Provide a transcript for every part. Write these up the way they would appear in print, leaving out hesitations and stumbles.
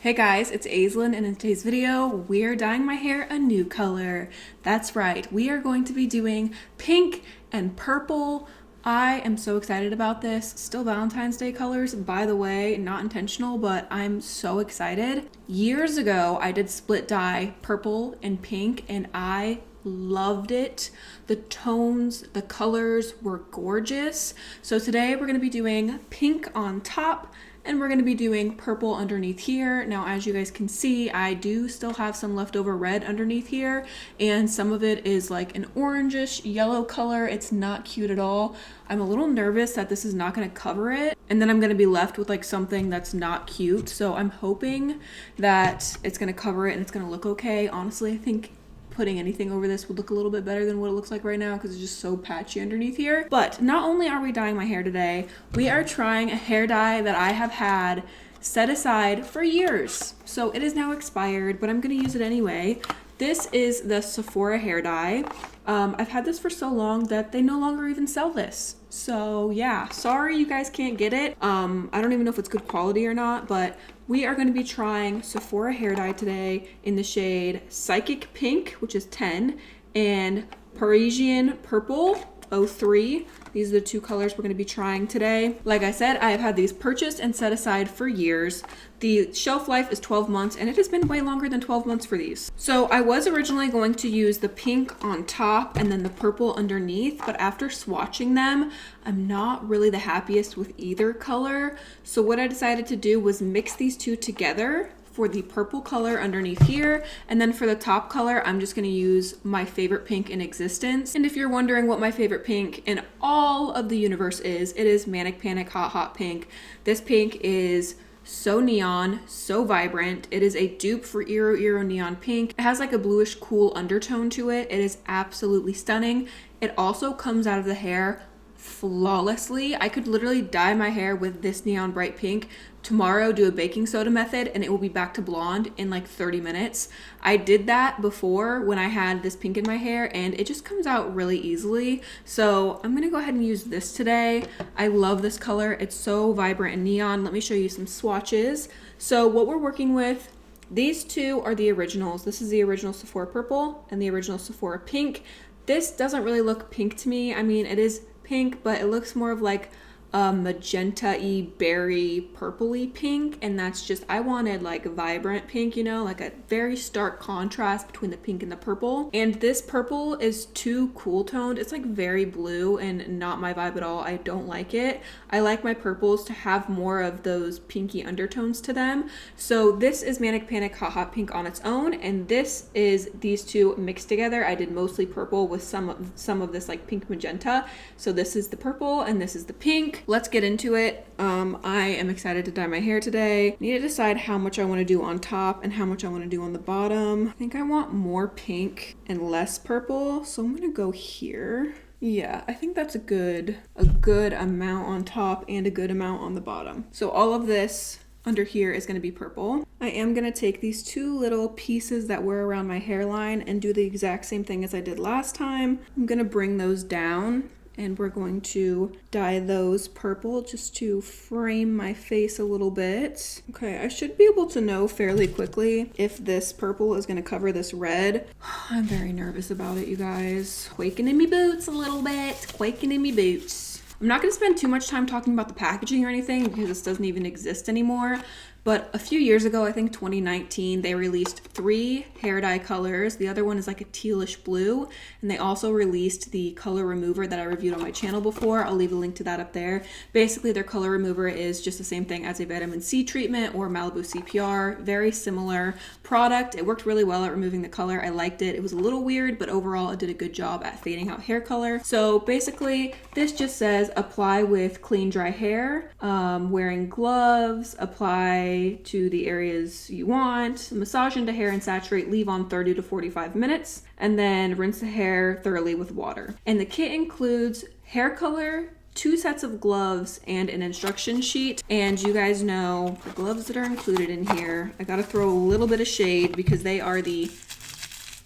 Hey guys, it's Aislinn, and in today's video, we're dyeing my hair a new color. That's right, we are going to be doing pink and purple. I am so excited about this. Still Valentine's Day colors, by the way, not intentional, but I'm so excited. Years ago, I did split dye purple and pink, and I loved it. The tones, the colors were gorgeous. So today we're going to be doing pink on top, and we're going to be doing purple underneath here. Now, as you guys can see, I do still have some leftover red underneath here, and some of it is like an orangish yellow color. It's not cute at all. I'm a little nervous that this is not going to cover it, and then I'm going to be left with like something that's not cute. So I'm hoping that it's going to cover it and it's going to look okay. Honestly, I think putting anything over this would look a little bit better than what it looks like right now because it's just so patchy underneath here. But not only are we dyeing my hair today, we are trying a hair dye that I have had set aside for years. So it is now expired, but I'm going to use it anyway. This is the Sephora Hair Dye. I've had this for so long that they no longer even sell this. So yeah, sorry you guys can't get it. I don't even know if it's good quality or not, but we are going to be trying Sephora Hair Dye today in the shade Psychic Pink, which is 10, and Parisian Purple 03. These are the two colors we're going to be trying today. Like I said, I have had these purchased and set aside for years. The shelf life is 12 months, and it has been way longer than 12 months for these. So I was originally going to use the pink on top and then the purple underneath, but after swatching them, I'm not really the happiest with either color. So what I decided to do was mix these two together for the purple color underneath here, and then for the top color I'm just going to use my favorite pink in existence. And if you're wondering what my favorite pink in all of the universe is, it is Manic Panic Hot Hot Pink. This pink is so neon, so vibrant. It is a dupe for Eero Eero Neon Pink. It has like a bluish cool undertone to it. It is absolutely stunning. It also comes out of the hair flawlessly. I could literally dye my hair with this neon bright pink tomorrow, do a baking soda method, and it will be back to blonde in like 30 minutes. I did that before when I had this pink in my hair, and it just comes out really easily. So I'm gonna go ahead and use this today. I love this color. It's so vibrant and neon. Let me show you some swatches. So what we're working with, these two are the originals. This is the original Sephora Purple and the original Sephora Pink. This doesn't really look pink to me. I mean, it is pink, but it looks more of like a magenta-y, berry, purpley pink, and that's just, I wanted like a vibrant pink, you know, like a very stark contrast between the pink and the purple. And this purple is too cool toned. It's like very blue and not my vibe at all. I don't like it. I like my purples to have more of those pinky undertones to them. So this is Manic Panic Hot Hot Pink on its own, and this is these two mixed together. I did mostly purple with some of this like pink magenta. So this is the purple and this is the pink. Let's get into it. I am excited to dye my hair today. Need to decide how much I want to do on top and how much I want to do on the bottom. I think I want more pink and less purple, so I'm gonna go here. Yeah, I think that's a good amount on top and a good amount on the bottom. So all of this under here is going to be purple. I am going to take these two little pieces that were around my hairline and do the exact same thing as I did last time. I'm going to bring those down, and we're going to dye those purple just to frame my face a little bit. Okay, I should be able to know fairly quickly if this purple is gonna cover this red. I'm very nervous about it, you guys. Quaking in me boots a little bit, quaking in me boots. I'm not gonna spend too much time talking about the packaging or anything because this doesn't even exist anymore. But a few years ago, I think 2019, they released 3 hair dye colors. The other one is like a tealish blue. And they also released the color remover that I reviewed on my channel before. I'll leave a link to that up there. Basically, their color remover is just the same thing as a vitamin C treatment or Malibu CPR. Very similar product. It worked really well at removing the color. I liked it. It was a little weird, but overall, it did a good job at fading out hair color. So basically, this just says apply with clean, dry hair, wearing gloves, apply to the areas you want, massage into hair and saturate, leave on 30 to 45 minutes, and then rinse the hair thoroughly with water. And the kit includes hair color, 2 sets of gloves, and an instruction sheet. And you guys know the gloves that are included in here. I gotta throw a little bit of shade because they are the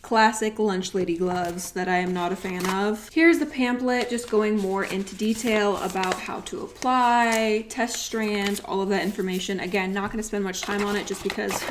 classic lunch lady gloves that I am not a fan of. Here's the pamphlet just going more into detail about how to apply, test strands, all of that information. Again, not going to spend much time on it just because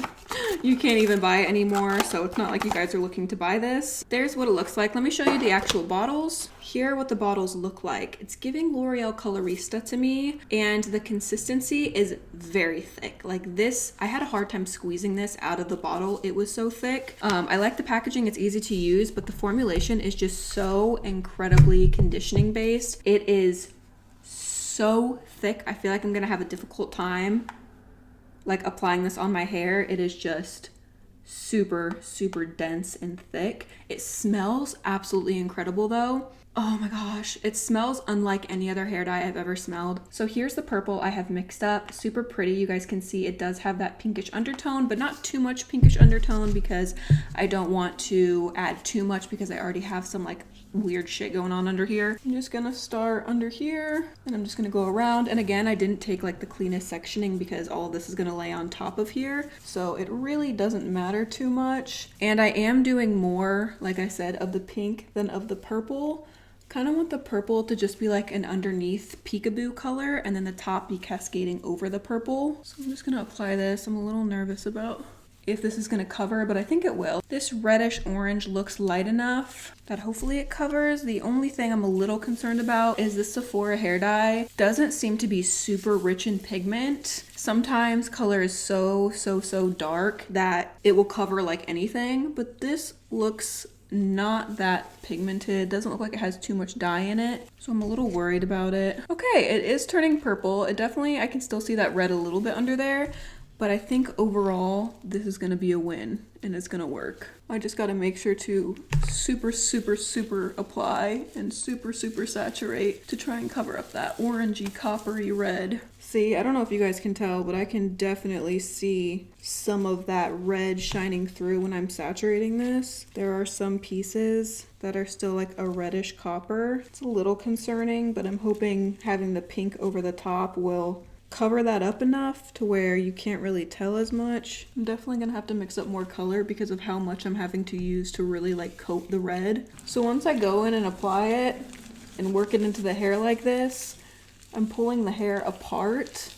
you can't even buy it anymore, so it's not like you guys are looking to buy this. There's what it looks like. Let me show you the actual bottles. Here are what the bottles look like. It's giving L'Oreal Colorista to me, and the consistency is very thick. Like this, I had a hard time squeezing this out of the bottle. It was so thick. I like the packaging. It's easy to use, but the formulation is just so incredibly conditioning based. It is so thick. I feel like I'm gonna have a difficult time like applying this on my hair. It is just super, super dense and thick. It smells absolutely incredible though. Oh my gosh, it smells unlike any other hair dye I've ever smelled. So here's the purple I have mixed up. Super pretty. You guys can see it does have that pinkish undertone, but not too much pinkish undertone because I don't want to add too much because I already have some like weird shit going on under here. I'm just gonna start under here and I'm just gonna go around. And again, I didn't take like the cleanest sectioning because all of this is gonna lay on top of here. So it really doesn't matter too much. And I am doing more, like I said, of the pink than of the purple. Kind of want the purple to just be like an underneath peekaboo color and then the top be cascading over the purple. So I'm just gonna apply this. I'm a little nervous about if this is gonna cover, but I think it will. This reddish orange looks light enough that hopefully it covers. The only thing I'm a little concerned about is the Sephora Hair Dye. Doesn't seem to be super rich in pigment. Sometimes color is so dark that it will cover like anything, but this looks not that pigmented. Doesn't look like it has too much dye in it, so I'm a little worried about it. Okay, it is turning purple. It definitely, I can still see that red a little bit under there, but I think overall this is gonna be a win and it's gonna work. I just gotta make sure to super apply and super saturate to try and cover up that orangey coppery red. See, I don't know if you guys can tell, but I can definitely see some of that red shining through when I'm saturating this. There are some pieces that are still like a reddish copper. It's a little concerning, but I'm hoping having the pink over the top will cover that up enough to where you can't really tell as much. I'm definitely gonna have to mix up more color because of how much I'm having to use to really like coat the red. So once I go in and apply it and work it into the hair like this, I'm pulling the hair apart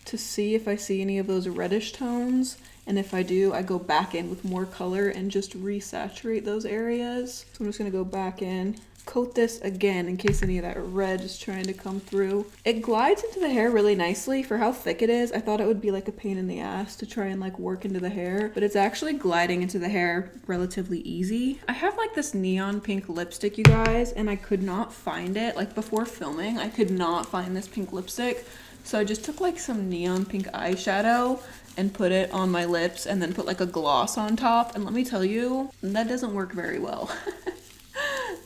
to see if I see any of those reddish tones. And if I do, I go back in with more color and just resaturate those areas. So I'm just gonna go back in, coat this again in case any of that red is trying to come through. It glides into the hair really nicely for how thick it is. I thought it would be like a pain in the ass to try and like work into the hair, but it's actually gliding into the hair relatively easy. I have like this neon pink lipstick, you guys, and I could not find it. Like before filming, I could not find this pink lipstick. So I just took like some neon pink eyeshadow and put it on my lips and then put like a gloss on top. And let me tell you, that doesn't work very well.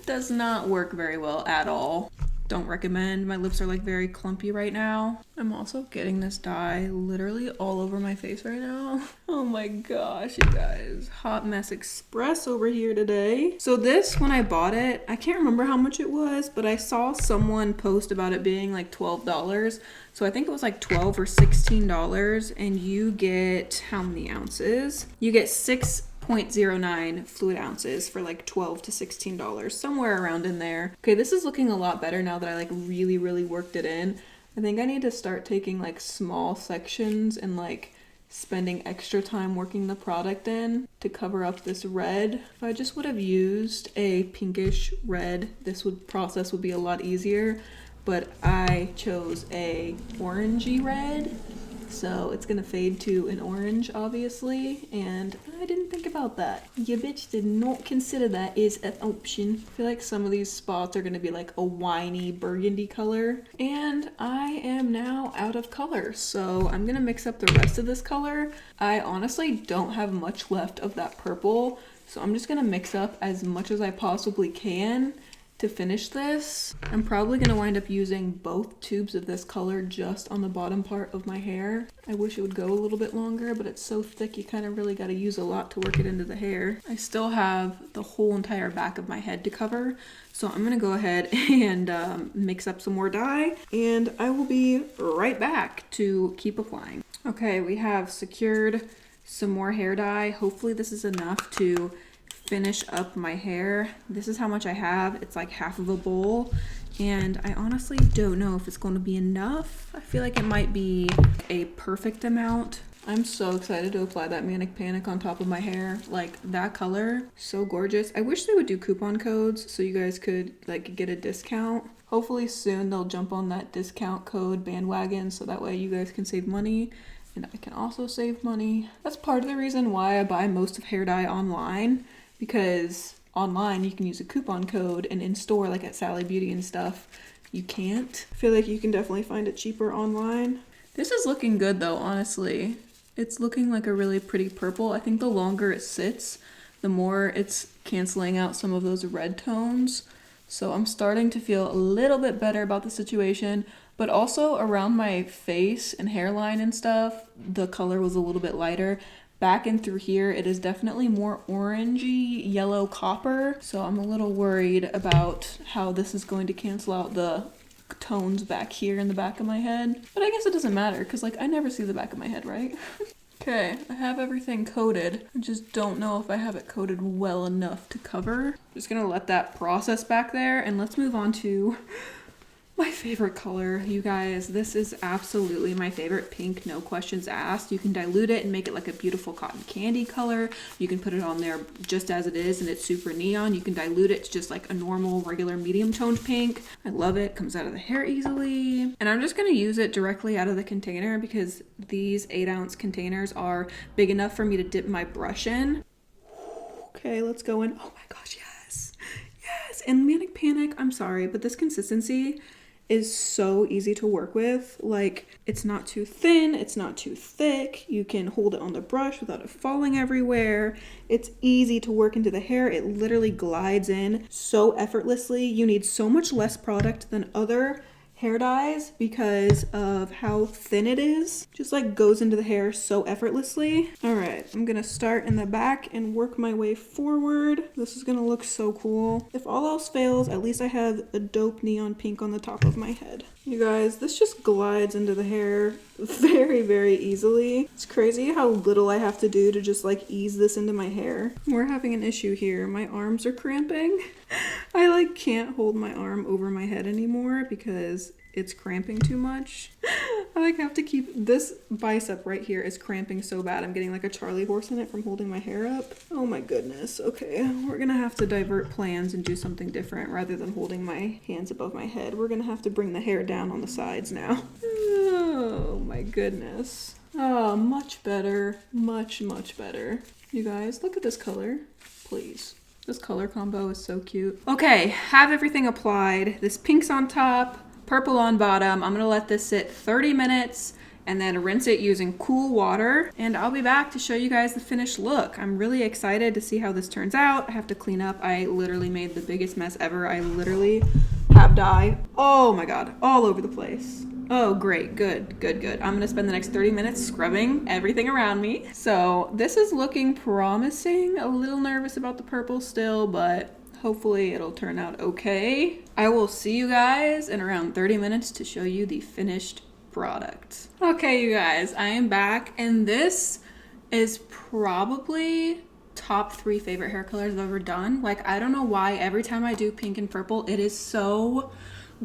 Does not work very well at all. Don't recommend. My lips are like very clumpy right now. I'm also getting this dye literally all over my face right now. Oh my gosh, you guys. Hot mess express over here today. So this, when I bought it, I can't remember how much it was, but I saw someone post about it being like $12. So I think it was like $12 or $16, and you get how many ounces? You get 6.09 fluid ounces for like $12 to $16, somewhere around in there. Okay, this is looking a lot better now that I like really worked it in. I think I need to start taking like small sections and like spending extra time working the product in to cover up this red. If I just would have used a pinkish red, this process would be a lot easier, but I chose a orangey red. So it's gonna fade to an orange, obviously, and I didn't think about that. You bitch did not consider that as an option. I feel like some of these spots are gonna be like a winey burgundy color, and I am now out of color, so I'm gonna mix up the rest of this color. I honestly don't have much left of that purple, so I'm just gonna mix up as much as I possibly can to finish this. I'm probably gonna wind up using both tubes of this color just on the bottom part of my hair. I wish it would go a little bit longer, but it's so thick you kind of really gotta use a lot to work it into the hair. I still have the whole entire back of my head to cover, so I'm gonna go ahead and mix up some more dye, and I will be right back to keep applying. Okay, we have secured some more hair dye. Hopefully this is enough to finish up my hair. This is how much I have. It's like half of a bowl. And I honestly don't know if it's going to be enough. I feel like it might be a perfect amount. I'm so excited to apply that Manic Panic on top of my hair. Like, that color, so gorgeous. I wish they would do coupon codes so you guys could like get a discount. Hopefully soon they'll jump on that discount code bandwagon so that way you guys can save money and I can also save money. That's part of the reason why I buy most of hair dye online, because online you can use a coupon code, and in store, like at Sally Beauty and stuff, you can't. I feel like you can definitely find it cheaper online. This is looking good though, honestly. It's looking like a really pretty purple. I think the longer it sits, the more it's canceling out some of those red tones. So I'm starting to feel a little bit better about the situation, but also around my face and hairline and stuff, the color was a little bit lighter. Back and through here, it is definitely more orangey, yellow copper. So I'm a little worried about how this is going to cancel out the tones back here in the back of my head. But I guess it doesn't matter because like I never see the back of my head, right? Okay, I have everything coated. I just don't know if I have it coated well enough to cover. Just gonna let that process back there and let's move on to my favorite color, you guys. This is absolutely my favorite pink, no questions asked. You can dilute it and make it like a beautiful cotton candy color. You can put it on there just as it is and it's super neon. You can dilute it to just like a normal, regular, medium toned pink. I love it. Comes out of the hair easily. And I'm just gonna use it directly out of the container because these 8-ounce containers are big enough for me to dip my brush in. Okay, let's go in. Oh my gosh, yes. Yes, and Manic Panic, I'm sorry, but this consistency is so easy to work with. Like, it's not too thin, it's not too thick. You can hold it on the brush without it falling everywhere. It's easy to work into the hair. It literally glides in so effortlessly. You need so much less product than other hair dyes because of how thin it is. Just like goes into the hair so effortlessly. All right, I'm gonna start in the back and work my way forward. This is gonna look so cool. If all else fails, at least I have a dope neon pink on the top of my head. You guys, this just glides into the hair very, very easily. It's crazy how little I have to do to just like ease this into my hair. We're having an issue here. My arms are cramping. I like can't hold my arm over my head anymore because it's cramping too much. I like have to keep this bicep right here is cramping so bad. I'm getting like a Charlie horse in it from holding my hair up. Oh my goodness. Okay, we're gonna have to divert plans and do something different rather than holding my hands above my head. We're gonna have to bring the hair down on the sides now. Oh my goodness. Oh, much better. Much, much better. You guys, look at this color, please. This color combo is so cute. Okay, have everything applied. This pink's on top, purple on bottom. I'm gonna let this sit 30 minutes and then rinse it using cool water. And I'll be back to show you guys the finished look. I'm really excited to see how this turns out. I have to clean up. I literally made the biggest mess ever. I literally have dye, oh my God, all over the place. Oh, great, good, good, good. I'm gonna spend the next 30 minutes scrubbing everything around me. So this is looking promising. A little nervous about the purple still, but hopefully it'll turn out okay. I will see you guys in around 30 minutes to show you the finished product. Okay, you guys, I am back, and this is probably top 3 favorite hair colors I've ever done. Like, I don't know why every time I do pink and purple, it is so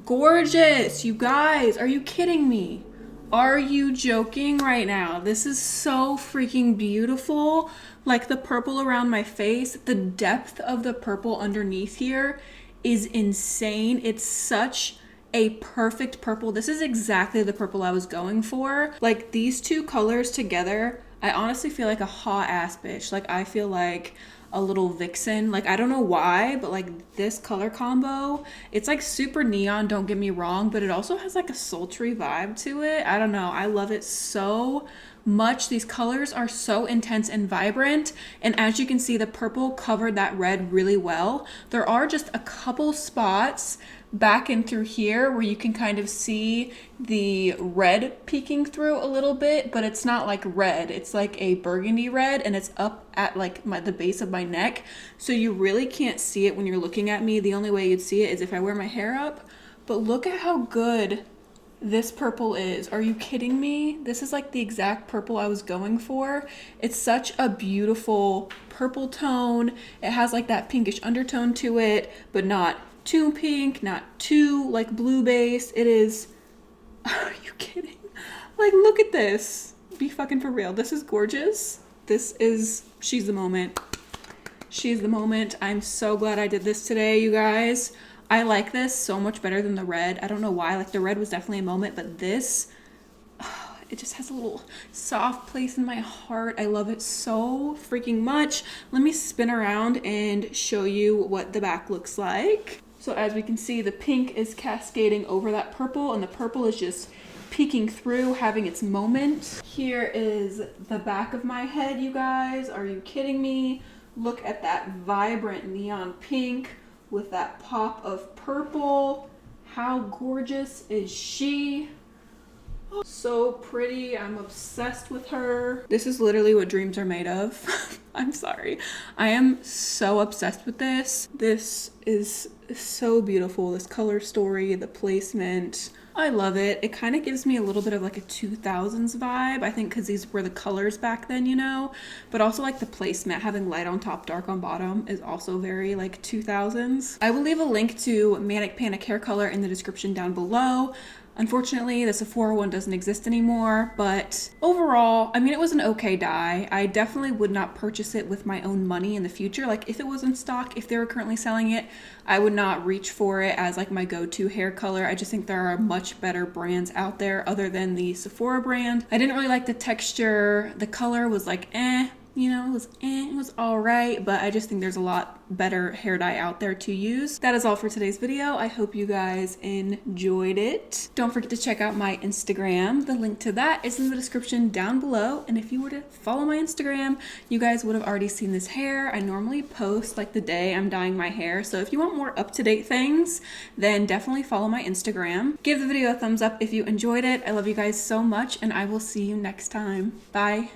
gorgeous. You guys, are you kidding me? Are you joking right now? This is so freaking beautiful. Like the purple around my face, the depth of the purple underneath here is insane. It's such a perfect purple. This is exactly the purple I was going for. Like these two colors together, I honestly feel like a hot ass bitch. Like I feel like a little vixen. Like I don't know why, but like this color combo, it's like super neon, don't get me wrong, but it also has like a sultry vibe to it. I don't know, I love it so much. These colors are so intense and vibrant, and as you can see, the purple covered that red really well. There are just a couple spots back and through here where you can kind of see the red peeking through a little bit, but it's not like red, it's like a burgundy red, and it's up at like the base of my neck, so you really can't see it when you're looking at me. The only way you'd see it is if I wear my hair up. But look at how good this purple is. Are you kidding me? This is like the exact purple I was going for. It's such a beautiful purple tone. It has like that pinkish undertone to it, but not too pink, not too like blue base. It is, are you kidding? Like, look at this. Be fucking for real. This is gorgeous. This is, she's the moment. She's the moment. I'm so glad I did this today, you guys. I like this so much better than the red. I don't know why. Like, the red was definitely a moment, but this, oh, it just has a little soft place in my heart. I love it so freaking much. Let me spin around and show you what the back looks like. So as we can see, the pink is cascading over that purple, and the purple is just peeking through, having its moment. Here is the back of my head, you guys. Are you kidding me? Look at that vibrant neon pink with that pop of purple. How gorgeous is she? Oh, so pretty. I'm obsessed with her. This is literally what dreams are made of. I'm sorry. I am so obsessed with this. This is so beautiful. This color story, the placement. I love it. It kind of gives me a little bit of like a 2000s vibe, I think, because these were the colors back then, you know, but also like the placement, having light on top, dark on bottom, is also very like 2000s. I will leave a link to Manic Panic hair color in the description down below. Unfortunately, the Sephora one doesn't exist anymore, but overall, I mean, it was an okay dye. I definitely would not purchase it with my own money in the future. Like, if it was in stock, if they were currently selling it, I would not reach for it as like my go-to hair color. I just think there are much better brands out there other than the Sephora brand. I didn't really like the texture. The color was like, you know, it was all right, but I just think there's a lot better hair dye out there to use. That is all for today's video. I hope you guys enjoyed it. Don't forget to check out my Instagram. The link to that is in the description down below. And if you were to follow my Instagram, you guys would have already seen this hair. I normally post like the day I'm dyeing my hair. So if you want more up-to-date things, then definitely follow my Instagram. Give the video a thumbs up if you enjoyed it. I love you guys so much, and I will see you next time. Bye.